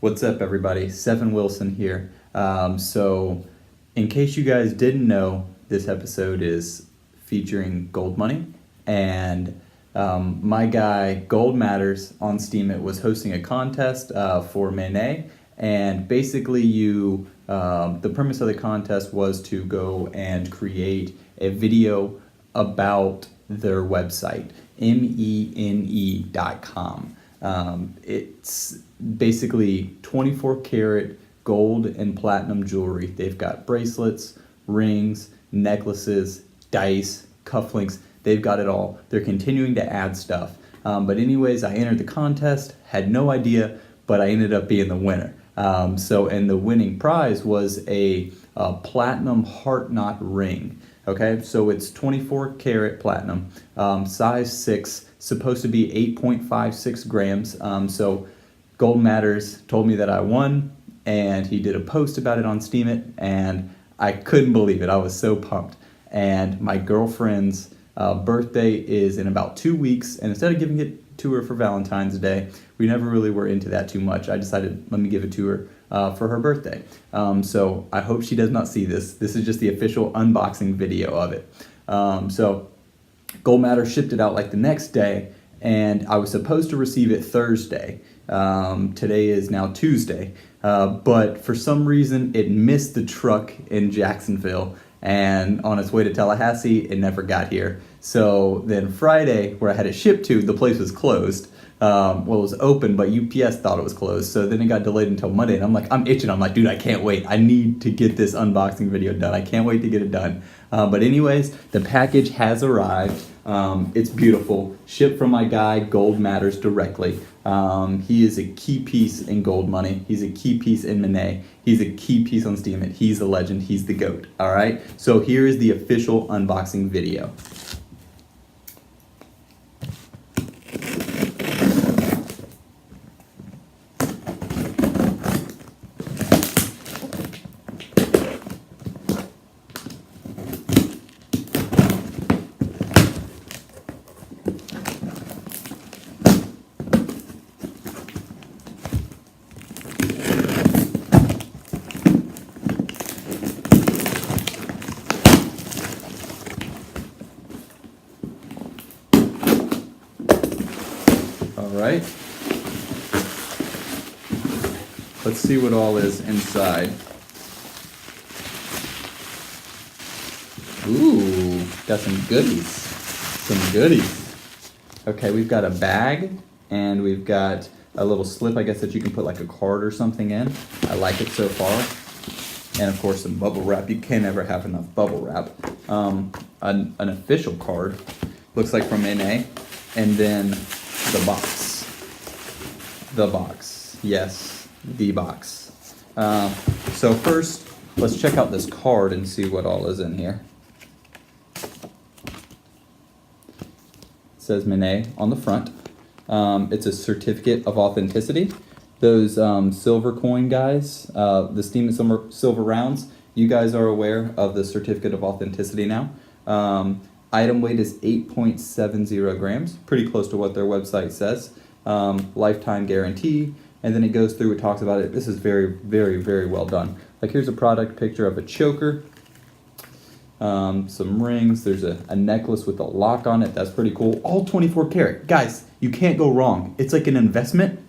What's up, everybody? Seven Wilson here. So, in case you guys didn't know, this episode is featuring gold money, and my guy Gold Matters on Steemit was hosting a contest for Menē, and basically the premise of the contest was to go and create a video about their website, Menē.com. It's basically 24 karat gold and platinum jewelry. They've got bracelets, rings, necklaces, dice, cufflinks. They've got it all. They're continuing to add stuff. But anyways, I entered the contest, had no idea, but I ended up being the winner. And the winning prize was a platinum heart knot ring. Okay, so it's 24 karat platinum, size 6, supposed to be 8.56 grams. So Gold Matters told me that I won, and he did a post about it on Steemit, and I couldn't believe it. I was so pumped. And my girlfriend's birthday is in about 2 weeks, and instead of giving it to her for Valentine's Day, we never really were into that too much. I decided, let me give it to her for her birthday. So I hope she does not see this. This is just the official unboxing video of it. So Gold Matter shipped it out like the next day, and I was supposed to receive it Thursday. Today is now Tuesday, but for some reason it missed the truck in Jacksonville, and on its way to Tallahassee, it never got here. So then Friday, where I had it shipped to, the place was closed. Well, it was open, but UPS thought it was closed. So then it got delayed until Monday, and I'm itching. I'm like, dude, I can't wait. I need to get this unboxing video done. I can't wait to get it done. But anyways, the package has arrived. It's beautiful. Shipped from my guy, Gold Matters, directly. He is a key piece in gold money. He's a key piece in Menē. He's a key piece on Steemit. He's a legend. He's the GOAT. All right. So here is the official unboxing video. All right, let's see what all is inside. Ooh, got some goodies. Okay, we've got a bag, and we've got a little slip, I guess, that you can put like a card or something in. I like it so far. And of course some bubble wrap. You can never have enough bubble wrap. An official card, looks like from Menē, and then the box. Yes, the box. So first, let's check out this card and see what all is in here. It says Menē on the front. It's a certificate of authenticity. Those silver coin guys, the Steemit silver rounds, you guys are aware of the certificate of authenticity now. Item weight is 8.70 grams, pretty close to what their website says. Lifetime guarantee, and then it goes through, it talks about it. This is very, very, very well done. Like, here's a product picture of a choker, some rings, there's a necklace with a lock on it, that's pretty cool. All 24 karat. Guys, you can't go wrong. It's like an investment,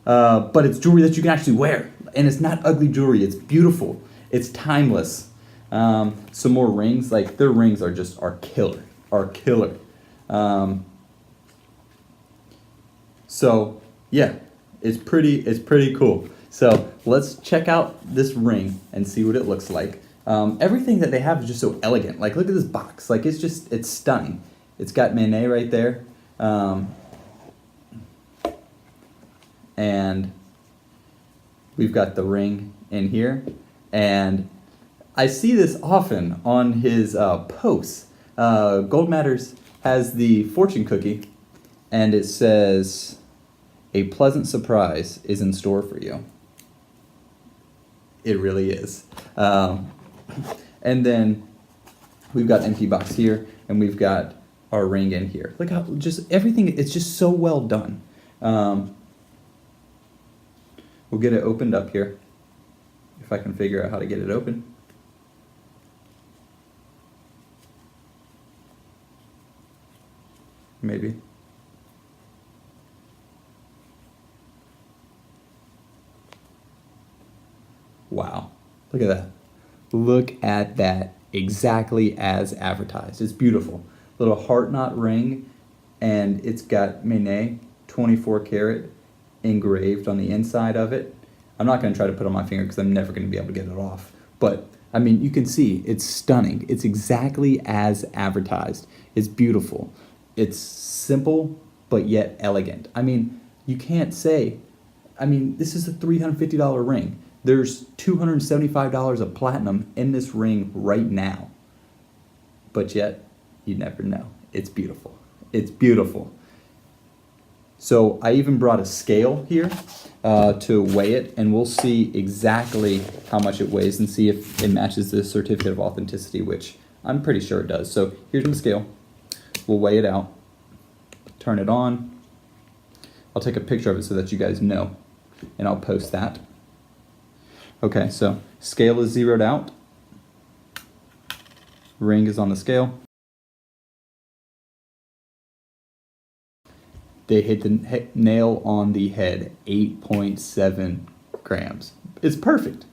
but it's jewelry that you can actually wear, and it's not ugly jewelry, it's beautiful, it's timeless. Some more rings, like their rings are killer. So yeah, it's pretty cool. So let's check out this ring and see what it looks like. Everything that they have is just so elegant. Like, look at this box. Like, it's stunning. It's got Menē right there. And we've got the ring in here. And I see this often on his posts. Gold Matters has the fortune cookie, and it says, "A pleasant surprise is in store for you." It really is. And then we've got empty box here, and we've got our ring in here. Look how just everything, it's just so well done. We'll get it opened up here, if I can figure out how to get it open. Maybe. Wow, look at that. Look at that, exactly as advertised. It's beautiful. Little heart knot ring, and it's got Menē 24 karat engraved on the inside of it. I'm not going to try to put it on my finger because I'm never going to be able to get it off. But I mean, you can see it's stunning. It's exactly as advertised. It's beautiful. It's simple, but yet elegant. I mean, you can't say, I mean, this is a $350 ring. There's $275 of platinum in this ring right now. But yet, you never know. It's beautiful. It's beautiful. So I even brought a scale here to weigh it, and we'll see exactly how much it weighs and see if it matches the certificate of authenticity, which I'm pretty sure it does. So here's the scale. We'll weigh it out, turn it on. I'll take a picture of it so that you guys know, and I'll post that. Okay, so scale is zeroed out. Ring is on the scale. They hit the nail on the head, 8.7 grams. It's perfect.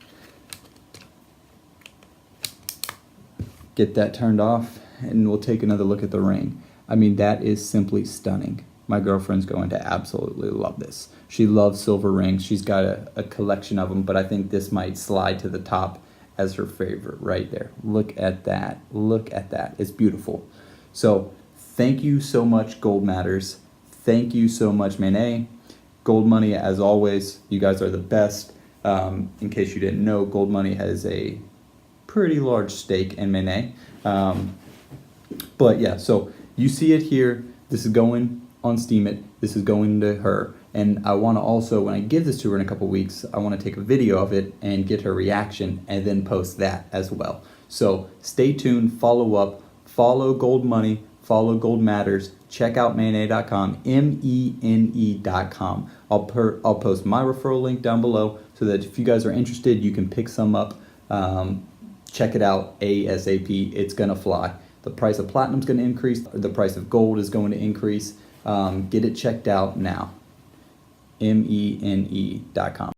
Get that turned off, and we'll take another look at the ring. I mean, that is simply stunning. My girlfriend's going to absolutely love this. She loves silver rings. She's got a collection of them, but I think this might slide to the top as her favorite right there. Look at that. Look at that. It's beautiful. So thank you so much, Gold Matters. Thank you so much, Menē. Gold Money, as always, you guys are the best. In case you didn't know, Gold Money has a pretty large stake in Menē. But yeah, so you see it here. This is going on Steemit. This is going to her. And I want to also, when I give this to her in a couple weeks, I want to take a video of it and get her reaction and then post that as well. So stay tuned, follow up, follow Gold Money, follow Gold Matters, check out Menē.com, MENE.com. I'll post my referral link down below so that if you guys are interested, you can pick some up. Check it out ASAP. It's going to fly. The price of platinum is going to increase. The price of gold is going to increase. Get it checked out now. MENE.com.